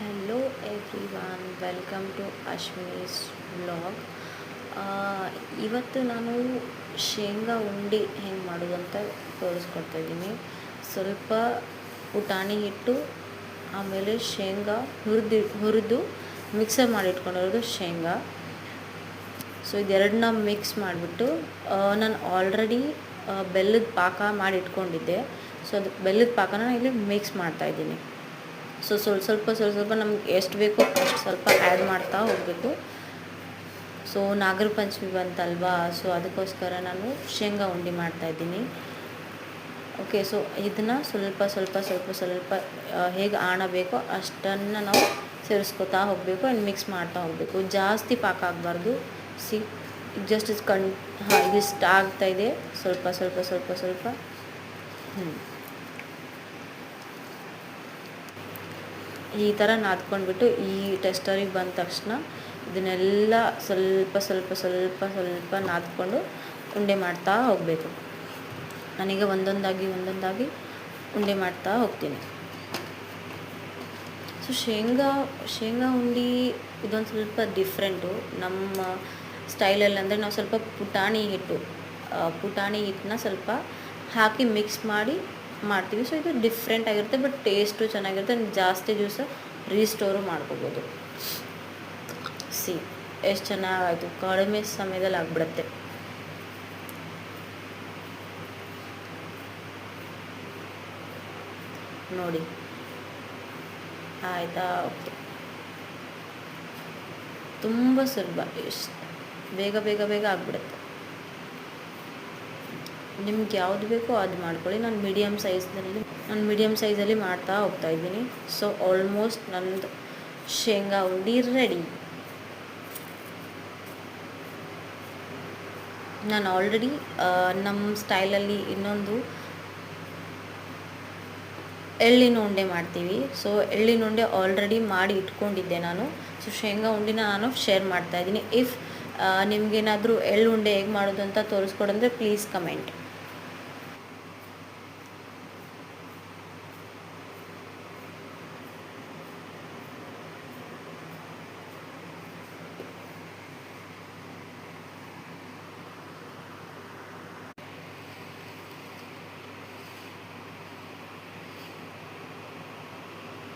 Hello everyone, welcome to Ashwini's vlog. ಇವತ್ತು ನಾನು ಶೇಂಗಾ ಉಂಡೆ ಹೆಂಗೆ ಮಾಡೋದು ಅಂತ ತೋರಿಸ್ಕೊಡ್ತಾಯಿದ್ದೀನಿ. ಸ್ವಲ್ಪ ಪುಟಾಣಿ ಹಿಟ್ಟು, ಆಮೇಲೆ ಶೇಂಗಾ ಹುರಿದು ಮಿಕ್ಸರ್ ಮಾಡಿಟ್ಕೊಂಡಿರೋದು ಶೇಂಗಾ. ಸೊ ಇದೆರಡನ್ನ ಮಿಕ್ಸ್ ಮಾಡಿಬಿಟ್ಟು ನಾನು ಆಲ್ರೆಡಿ ಬೆಲ್ಲದ ಪಾಕ ಮಾಡಿ ಇಟ್ಕೊಂಡಿದ್ದೆ. ಸೊ ಅದು ಬೆಲ್ಲದ ಪಾಕನ ಇಲ್ಲಿ ಮಿಕ್ಸ್ ಮಾಡ್ತಾಯಿದ್ದೀನಿ. ಸೊ ಸ್ವಲ್ಪ ನಮ್ಗೆ ಎಷ್ಟು ಬೇಕೋ ಅಷ್ಟು ಸ್ವಲ್ಪ ಆ್ಯಡ್ ಮಾಡ್ತಾ ಹೋಗಬೇಕು. ಸೊ ನಾಗರ ಪಂಚಮಿ ಬಂತಲ್ವಾ, ಸೊ ಅದಕ್ಕೋಸ್ಕರ ನಾನು ಶೇಂಗಾ ಉಂಡೆ ಮಾಡ್ತಾಯಿದ್ದೀನಿ. ಓಕೆ, ಸೊ ಇದನ್ನು ಸ್ವಲ್ಪ ಹೇಗೆ ಆಣಬೇಕೋ ಅಷ್ಟನ್ನು ನಾವು ಸೇರಿಸ್ಕೊತಾ ಹೋಗಬೇಕು ಆ್ಯಂಡ್ ಮಿಕ್ಸ್ ಮಾಡ್ತಾ ಹೋಗಬೇಕು. ಜಾಸ್ತಿ ಪಾಕ ಆಗಬಾರ್ದು. ಜಸ್ಟ್ ಇಷ್ಟ ಆಗ್ತಾಯಿದೆ. ಸ್ವಲ್ಪ ಈ ಥರ ನಾದ್ಕೊಂಡ್ಬಿಟ್ಟು ಈ ಟೆಸ್ಟರಿಗೆ ಬಂದ ತಕ್ಷಣ ಇದನ್ನೆಲ್ಲ ಸ್ವಲ್ಪ ನಾದ್ಕೊಂಡು ಉಂಡೆ ಮಾಡ್ತಾ ಹೋಗಬೇಕು. ನನಗೆ ಒಂದೊಂದಾಗಿ ಉಂಡೆ ಮಾಡ್ತಾ ಹೋಗ್ತೀನಿ. ಸೊ ಶೇಂಗಾ ಉಂಡೆ ಇದೊಂದು ಸ್ವಲ್ಪ ಡಿಫ್ರೆಂಟು ನಮ್ಮ ಸ್ಟೈಲಲ್ಲಿ. ಅಂದರೆ ನಾವು ಸ್ವಲ್ಪ ಪುಟಾಣಿ ಹಿಟ್ಟನ್ನ ಸ್ವಲ್ಪ ಹಾಕಿ ಮಿಕ್ಸ್ ಮಾಡಿ ಮಾಡ್ತೀವಿ. ಸೊ ಇದು ಡಿಫ್ರೆಂಟ್ ಆಗಿರುತ್ತೆ, ಬಟ್ ಟೇಸ್ಟು ಚೆನ್ನಾಗಿರುತ್ತೆ. ಜಾಸ್ತಿ ದಿವಸ ರೀಸ್ಟೋರು ಮಾಡ್ಕೋಬೋದು. ಎಷ್ಟು ಚೆನ್ನಾಗಾಯಿತು, ಕಡಿಮೆ ಸಮಯದಲ್ಲಿ ಆಗಿಬಿಡುತ್ತೆ. ನೋಡಿ ಆಯಿತಾ? ಓಕೆ, ತುಂಬ ಸುಲಭ, ಎಷ್ಟು ಬೇಗ ಆಗಿಬಿಡುತ್ತೆ. ನಿಮ್ಗೆ ಯಾವುದು ಬೇಕೋ ಅದು ಮಾಡ್ಕೊಳ್ಳಿ. ನಾನು ಮೀಡಿಯಮ್ ಸೈಜಲ್ಲಿ ಮಾಡ್ತಾ ಹೋಗ್ತಾಯಿದ್ದೀನಿ. ಸೊ ಆಲ್ಮೋಸ್ಟ್ ನನ್ನದು ಶೇಂಗಾ ಉಂಡೆ ರೆಡಿ. ನಾನು ಆಲ್ರೆಡಿ ನಮ್ಮ ಸ್ಟೈಲಲ್ಲಿ ಇನ್ನೊಂದು ಎಳ್ಳಿನ ಉಂಡೆ ಮಾಡ್ತೀವಿ. ಸೊ ಎಳ್ಳಿನ ಉಂಡೆ ಆಲ್ರೆಡಿ ಮಾಡಿ ಇಟ್ಕೊಂಡಿದ್ದೆ ನಾನು. ಸೊ ಶೇಂಗಾ ಉಂಡೆನ ನಾನು ಶೇರ್ ಮಾಡ್ತಾಯಿದ್ದೀನಿ. ಇಫ್ ನಿಮಗೇನಾದರೂ ಎಳ್ಳು ಉಂಡೆ ಹೇಗೆ ಮಾಡೋದು ಅಂತ ತೋರಿಸ್ಕೊಡಂದ್ರೆ ಪ್ಲೀಸ್ ಕಮೆಂಟ್.